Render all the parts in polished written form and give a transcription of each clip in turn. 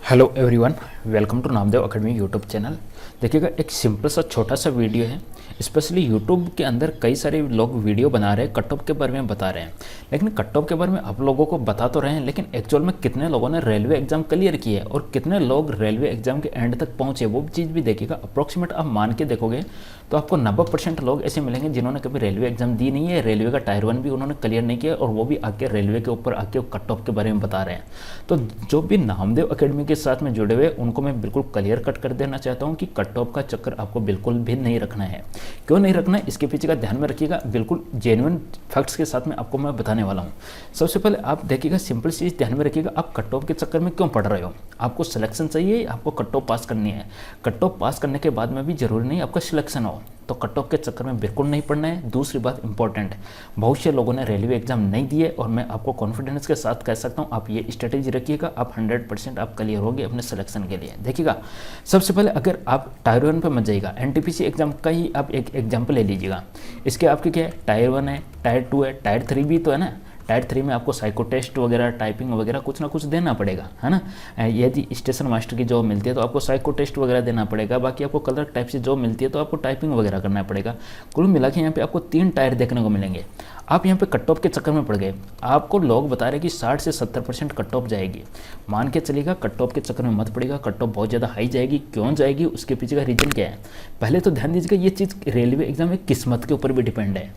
Hello everyone, welcome to Namdev academy YouTube channel. देखिएगा, एक simple सा छोटा सा वीडियो है। स्पेशली यूट्यूब के अंदर कई सारे लोग वीडियो बना रहे हैं, कट ऑफ के बारे में बता रहे हैं, लेकिन कट ऑफ के बारे में आप लोगों को बता तो रहे हैं, लेकिन एक्चुअल में कितने लोगों ने रेलवे एग्जाम क्लियर किए और कितने लोग रेलवे एग्जाम के एंड तक पहुँचे वो चीज़ भी देखिएगा। अप्रॉक्सीमेट आप मान के देखोगे तो आपको 90% लोग ऐसे मिलेंगे जिन्होंने कभी रेलवे एग्जाम दी नहीं है, रेलवे का टायर 1 भी उन्होंने क्लियर नहीं किया और वो भी आके रेलवे के ऊपर आके कट ऑफ के बारे में बता रहे हैं। तो जो भी नामदेव अकेडमी के साथ में जुड़े हुए उनको मैं बिल्कुल क्लियर कट कर देना चाहता हूँ कि कट ऑफ का चक्कर आपको बिल्कुल भी नहीं रखना है। क्यों नहीं रखना है, इसके पीछे का ध्यान में रखिएगा। बिल्कुल जेन्युइन फैक्ट्स के साथ में आपको मैं बताने वाला हूँ। सबसे पहले आप देखिएगा, सिंपल चीज़ ध्यान में रखिएगा, आप कट ऑफ के चक्कर में क्यों पढ़ रहे हो। आपको सिलेक्शन चाहिए, आपको कट ऑफ पास करनी है। कट ऑफ पास करने के बाद में भी जरूरी नहीं आपका सिलेक्शन हो, तो कट ऑफ के चक्कर में बिल्कुल नहीं पढ़ना है। दूसरी बात इंपॉर्टेंट है, बहुत से लोगों ने रेलवे एग्जाम नहीं दिए और मैं आपको कॉन्फिडेंस के साथ कह सकता हूँ आप ये स्ट्रेटेजी रखिएगा, आप 100% आप क्लियर होगे अपने सिलेक्शन के लिए। देखिएगा, सबसे पहले अगर आप टायर 1 पर मत जाइएगा, एनटीपीसी एग्जाम का ही आप एक एग्जाम्पल ले लीजिएगा। इसके आपके क्या है, टायर 1 है, टायर 2 है, टायर 3 भी तो है ना। टायर 3 में आपको साइको टेस्ट वगैरह, टाइपिंग वगैरह कुछ ना कुछ देना पड़ेगा, है ना। यदि स्टेशन मास्टर की जॉब मिलती है तो आपको साइको टेस्ट वगैरह देना पड़ेगा। बाकी आपको कलर टाइप से जॉब मिलती है तो आपको टाइपिंग वगैरह करना पड़ेगा। कुल मिला के यहाँ पे आपको 3 टायर देखने को मिलेंगे। आप यहाँ पे कट ऑफ के चक्कर में पड़ गए। आपको लोग बता रहे कि 60 से 70% कट ऑफ जाएगी। मान के चलेगा, कट ऑफ के चक्कर में मत पड़ेगा। कट ऑफ बहुत ज़्यादा हाई जाएगी। क्यों जाएगी, उसके पीछे का रीज़न क्या है, पहले तो ध्यान दीजिएगा। ये चीज़ रेलवे एग्जाम में किस्मत के ऊपर भी डिपेंड है।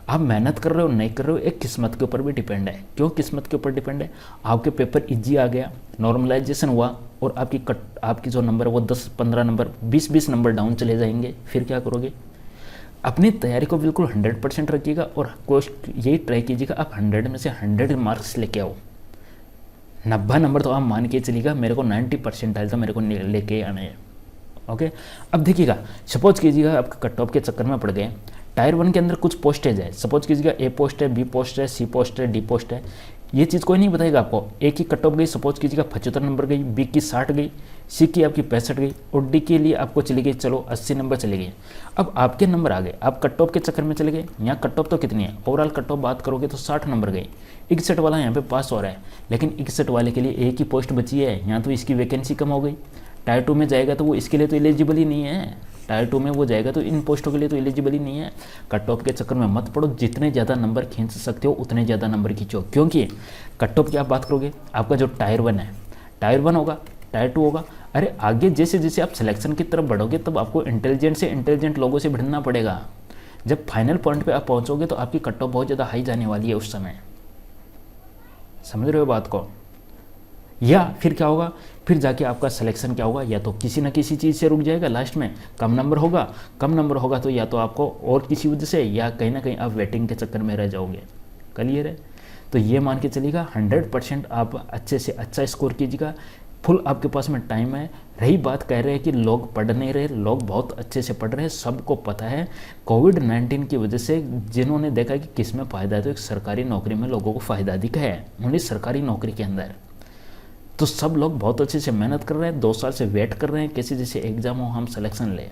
आप मेहनत कर रहे हो नहीं कर रहे हो, एक किस्मत के ऊपर भी डिपेंड है। क्यों किस्मत के ऊपर डिपेंड है, आपके पेपर इजी आ गया, नॉर्मलाइजेशन हुआ और आपकी जो नंबर है वो 10-15 नंबर, 20-20 नंबर डाउन चले जाएंगे। फिर क्या करोगे। अपनी तैयारी को बिल्कुल 100% रखिएगा और यही ट्राई कीजिएगा आप 100 में से 100 मार्क्स लेके आओ। 90 नंबर तो आप मान के चलिएगा, मेरे को 90% आए तो मेरे को लेके आना है। ओके, अब देखिएगा, सपोज कीजिएगा आपका कट ऑफ के चक्कर में पड़ गए। टायर 1 के अंदर कुछ पोस्टेज है, सपोज कीजिएगा ए पोस्ट है, बी पोस्ट है, सी पोस्ट है, डी पोस्ट है। ये चीज़ कोई नहीं बताएगा आपको। ए की कट ऑफ गई, सपोज कीजिएगा 75 नंबर गई, बी की 60 गई, सी की आपकी 65 गई और डी के लिए आपको चली गई चलो 80 नंबर चली गई। अब आपके नंबर आ गए, आप कट ऑफ के चक्कर में चले गए। यहाँ कट ऑफ तो कितनी है, ओवरऑल कट ऑफ बात करोगे तो 60 नंबर गई। 61 वाला यहाँ पे पास हो रहा है, लेकिन 61 वाले के लिए एक ही पोस्ट बची है। यहाँ तो इसकी वैकेंसी कम हो गई। टायर 2 में जाएगा तो वो इसके लिए तो एलिजिबल ही नहीं है। टायर 2 में वो जाएगा तो इन पोस्टों के लिए तो एलिजिबल ही नहीं है। कट ऑफ के चक्कर में मत पड़ो, जितने ज़्यादा नंबर खींच सकते हो उतने ज़्यादा नंबर खींचो। क्योंकि कट ऑफ की आप बात करोगे, आपका जो टायर 1 है, टायर 1 होगा, टायर 2 होगा। अरे आगे जैसे जैसे आप सिलेक्शन की तरफ बढ़ोगे तब आपको इंटेलिजेंट से इंटेलिजेंट लोगों से भिड़ना पड़ेगा। जब फाइनल पॉइंट पर आप पहुँचोगे तो आपकी कट ऑफ बहुत ज़्यादा हाई जाने वाली है उस समय। समझ रहे हो बात को। या फिर क्या होगा, फिर जाके आपका सिलेक्शन क्या होगा, या तो किसी न किसी चीज़ से रुक जाएगा, लास्ट में कम नंबर होगा तो या तो आपको और किसी वजह से, या कहीं ना कहीं आप वेटिंग के चक्कर में रह जाओगे। क्लियर है। तो ये मान के चलिएगा 100% आप अच्छे से अच्छा स्कोर कीजिएगा। फुल आपके पास में टाइम है। रही बात कह रहे हैं कि लोग पढ़ नहीं रहे, लोग बहुत अच्छे से पढ़ रहे हैं, सबको पता है। कोविड-19 की वजह से जिन्होंने देखा कि किस में फ़ायदा है, तो एक सरकारी नौकरी में लोगों को फ़ायदा अधिक है, उन्हें सरकारी नौकरी के अंदर। तो सब लोग बहुत अच्छे से मेहनत कर रहे हैं, 2 साल से वेट कर रहे हैं कैसे जैसे एग्जाम हो हम सिलेक्शन ले।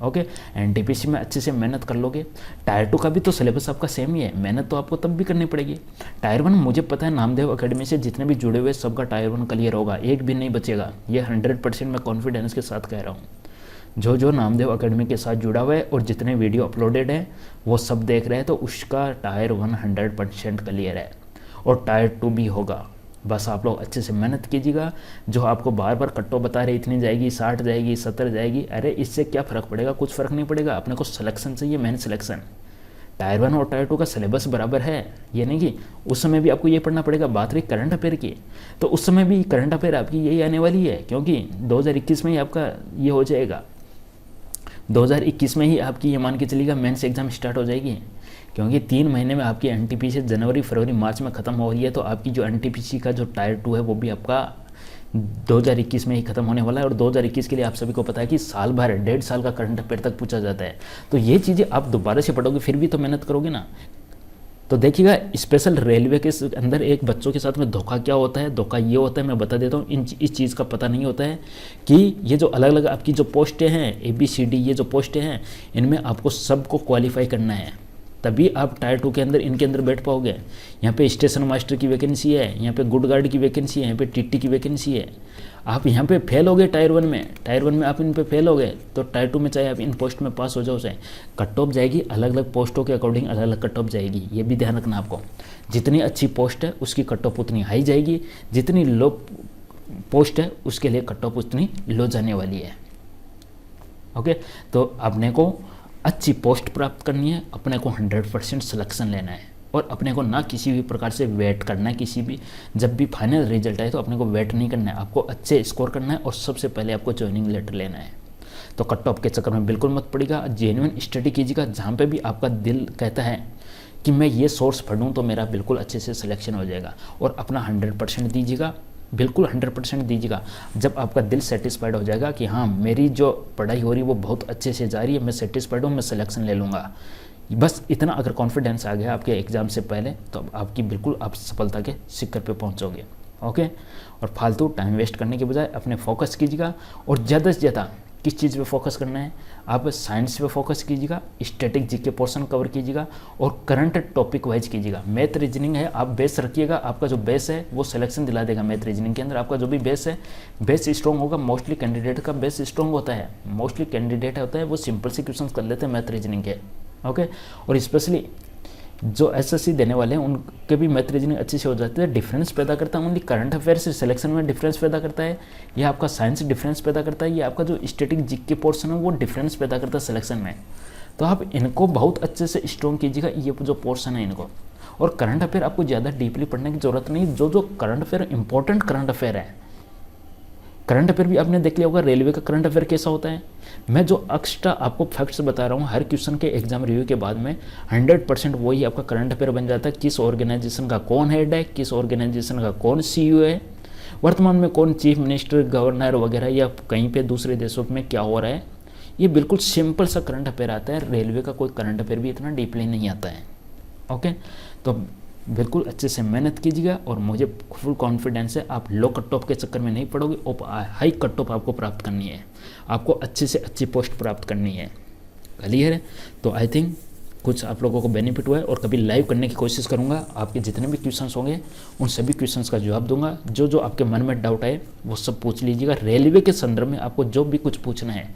ओके, एनटीपीसी में अच्छे से मेहनत कर लोगे। टायर 2 का भी तो सिलेबस आपका सेम ही है, मेहनत तो आपको तब भी करनी पड़ेगी। टायर 1 मुझे पता है, नामदेव अकेडमी से जितने भी जुड़े हुए सबका टायर 1 क्लियर होगा, एक भी नहीं बचेगा। ये 100% मैं कॉन्फिडेंस के साथ कह रहा हूँ। जो नामदेव अकेडमी के साथ जुड़ा हुआ है और जितने वीडियो अपलोडेड है वो सब देख रहे हैं, तो उसका टायर 1 100% क्लियर है और टायर 2 भी होगा। बस आप लोग अच्छे से मेहनत कीजिएगा। जो आपको बार बार कट ऑफ बता रहे इतनी जाएगी, 60 जाएगी, 70 जाएगी, अरे इससे क्या फ़र्क पड़ेगा, कुछ फ़र्क नहीं पड़ेगा। अपने को सिलेक्शन चाहिए, मेन सिलेक्शन। टायर 1 और टायर 2 का सिलेबस बराबर है, ये नहीं कि उस समय भी आपको ये पढ़ना पड़ेगा। बात रही करंट अफेयर की, तो उस समय भी करंट अफेयर आपकी यही आने वाली है, क्योंकि 2021 में ही आपका ये हो जाएगा। 2021 में ही आपकी ये मान के चलिएगा मेंस एग्जाम स्टार्ट हो जाएगी, क्योंकि 3 महीने में आपकी एनटीपीसी जनवरी, फरवरी, मार्च में ख़त्म हो रही है। तो आपकी जो एनटीपीसी का जो टायर 2 है वो भी आपका 2021 में ही ख़त्म होने वाला है। और 2021 के लिए आप सभी को पता है कि साल भर, 1.5 साल का करंट अफेयर तक पूछा जाता है। तो ये चीज़ें आप दोबारा से पढ़ोगे, फिर भी तो मेहनत करोगे ना। तो देखिएगा, स्पेशल रेलवे के अंदर एक बच्चों के साथ में धोखा क्या होता है। धोखा ये होता है, मैं बता देता हूँ, इस चीज़ का पता नहीं होता है कि ये जो अलग अलग आपकी जो पोस्टें हैं, ABCD, ये जो पोस्टें हैं, इनमें आपको सबको क्वालिफाई करना है। तभी आप टायर 2 के अंदर इनके अंदर बैठ पाओगे। यहाँ पे स्टेशन मास्टर की वैकेंसी है, यहाँ पे गुड गार्ड की वैकेंसी है, यहाँ पे टीटी की वैकेंसी है। आप यहाँ पे फेल हो गए टायर 1 में आप इन पे फेल हो गए तो टायर 2 में चाहे आप इन पोस्ट में पास हो जाओ, चाहे कट ऑफ जाएगी, अलग अलग पोस्टों के अकॉर्डिंग अलग अलग कट ऑफ जाएगी। ये भी ध्यान रखना आपको, जितनी अच्छी पोस्ट है उसकी कट ऑफ उतनी हाई जाएगी, जितनी लो पोस्ट है उसके लिए कट ऑफ उतनी लो जाने वाली है। ओके, तो अपने को अच्छी पोस्ट प्राप्त करनी है, अपने को 100% सिलेक्शन लेना है और अपने को ना किसी भी प्रकार से वेट करना है। किसी भी जब भी फाइनल रिजल्ट आए तो अपने को वेट नहीं करना है, आपको अच्छे स्कोर करना है और सबसे पहले आपको ज्वाइनिंग लेटर लेना है। तो कट ऑफ के चक्कर में बिल्कुल मत पड़ेगा, जेन्युइन स्टडी कीजिएगा। जहाँ पे भी आपका दिल कहता है कि मैं ये सोर्स पढ़ूँ तो मेरा बिल्कुल अच्छे से सिलेक्शन हो जाएगा, और अपना 100% दीजिएगा, बिल्कुल 100% दीजिएगा। जब आपका दिल सेटिस्फाइड हो जाएगा कि हाँ मेरी जो पढ़ाई हो रही है वो बहुत अच्छे से जा रही है, मैं सेटिस्फाइड हूँ, मैं सिलेक्शन ले लूँगा, बस इतना अगर कॉन्फिडेंस आ गया आपके एग्ज़ाम से पहले तो आपकी बिल्कुल आप सफलता के शिखर पे पहुँचोगे। ओके, और फालतू टाइम वेस्ट करने के बजाय अपने फोकस कीजिएगा, और ज़्यादा से ज़्यादा किस चीज़ पे फोकस करना है, आप साइंस पे फोकस कीजिएगा, स्टैटिक जीके पोर्शन कवर कीजिएगा और करंट टॉपिक वाइज कीजिएगा। मैथ रीजनिंग है, आप बेस रखिएगा, आपका जो बेस है वो सिलेक्शन दिला देगा। मैथ रीजनिंग के अंदर आपका जो भी बेस है, बेस स्ट्रॉन्ग होगा। मोस्टली कैंडिडेट का बेस स्ट्रॉन्ग होता है, मोस्टली कैंडिडेट होता है वो सिंपल से क्वेश्चन कर लेते हैं मैथ रीजनिंग के। ओके, और स्पेशली जो एसएससी देने वाले हैं उनके भी मैथ रीजनिंग अच्छी से हो जाती है। डिफरेंस पैदा करता है ओनली करंट अफेयर से सिलेक्शन में डिफरेंस पैदा करता है, या आपका साइंस डिफरेंस पैदा करता है, या आपका जो स्टैटिक जीके पोर्शन है वो डिफरेंस पैदा करता है सिलेक्शन में। तो आप इनको बहुत अच्छे से स्ट्रॉन्ग कीजिएगा, ये जो पोर्शन है इनको। और करंट अफेयर आपको ज़्यादा डीपली पढ़ने की जरूरत नहीं, जो current affair important current affair है। करंट अफेयर भी आपने देख लिया होगा, रेलवे का करंट अफेयर कैसा होता है। मैं जो एक्स्ट्रा आपको फैक्ट्स बता रहा हूँ, हर क्वेश्चन के एग्जाम रिव्यू के बाद में 100% वही आपका करंट अफेयर बन जाता है। किस ऑर्गेनाइजेशन का कौन हेड है, किस ऑर्गेनाइजेशन का कौन सीईओ है, वर्तमान में कौन चीफ मिनिस्टर, गवर्नर वगैरह, या कहीं पे दूसरे देशों में क्या हो रहा है। ये बिल्कुल सिंपल सा करंट अफेयर आता है। रेलवे का कोई करंट अफेयर भी इतना डीपली नहीं आता है। ओके, तो बिल्कुल अच्छे से मेहनत कीजिएगा, और मुझे फुल कॉन्फिडेंस है आप लो कट ऑफ के चक्कर में नहीं पड़ोगे, और हाई कट ऑफ आपको प्राप्त करनी है, आपको अच्छे से अच्छी पोस्ट प्राप्त करनी है। क्लियर है? तो आई थिंक कुछ आप लोगों को बेनिफिट हुआ है, और कभी लाइव करने की कोशिश करूंगा। आपके जितने भी क्वेश्चंस होंगे उन सभी क्वेश्चंस का जवाब दूंगा। जो जो आपके मन में डाउट आए वो सब पूछ लीजिएगा। रेलवे के संदर्भ में आपको जो भी कुछ पूछना है,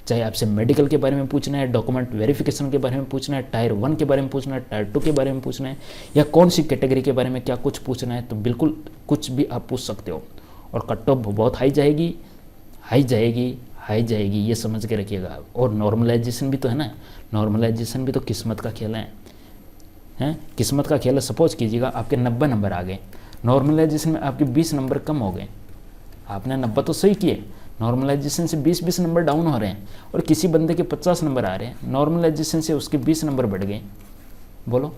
चाहे आपसे मेडिकल के बारे में पूछना है, डॉक्यूमेंट वेरिफिकेशन के बारे में पूछना है, टायर 1 के बारे में पूछना है, टायर 2 के बारे में पूछना है, या कौन सी कैटेगरी के बारे में क्या कुछ पूछना है, तो बिल्कुल कुछ भी आप पूछ सकते हो। और कट ऑफ बहुत हाई जाएगी, हाई जाएगी, हाई जाएगी, ये समझ के रखिएगा। और नॉर्मलाइजेशन भी तो है ना, नॉर्मलाइजेशन भी तो किस्मत का खेल है, किस्मत का खेल है। सपोज कीजिएगा आपके 90 नंबर आ गए, नॉर्मलाइजेशन में आपके 20 नंबर कम हो गए, आपने 90 तो सही किए, नॉर्मलाइजेशन से 20 नंबर डाउन हो रहे हैं, और किसी बंदे के 50 नंबर आ रहे हैं, नॉर्मलाइजेशन से उसके 20 नंबर बढ़ गए। बोलो,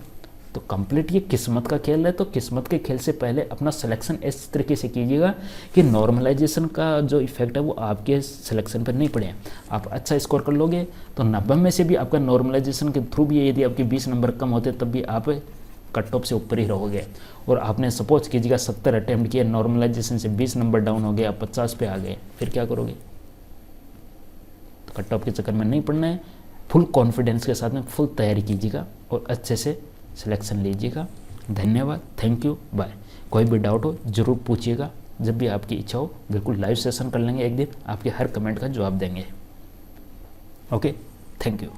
तो कंप्लीट ये किस्मत का खेल है। तो किस्मत के खेल से पहले अपना सिलेक्शन इस तरीके से कीजिएगा कि नॉर्मलाइजेशन का जो इफेक्ट है वो आपके सिलेक्शन पर नहीं पड़े। आप अच्छा स्कोर कर लोगे तो 90 में से भी आपका नॉर्मलाइजेशन के थ्रू भी यदि आपके 20 नंबर कम होते तब भी आप कट ऑफ से ऊपर ही रहोगे। और आपने सपोज कीजिएगा 70 अटैम्प्ट किए, नॉर्मलाइजेशन से 20 नंबर डाउन हो गए, आप 50 पे आ गए, फिर क्या करोगे? तो कट ऑफ के चक्कर में नहीं पड़ना है। फुल कॉन्फिडेंस के साथ में फुल तैयारी कीजिएगा और अच्छे से सिलेक्शन लीजिएगा। धन्यवाद, थैंक यू, बाय। कोई भी डाउट हो ज़रूर पूछिएगा, जब भी आपकी इच्छा हो बिल्कुल लाइव सेशन कर लेंगे एक दिन, आपके हर कमेंट का जवाब देंगे। Okay, thank you.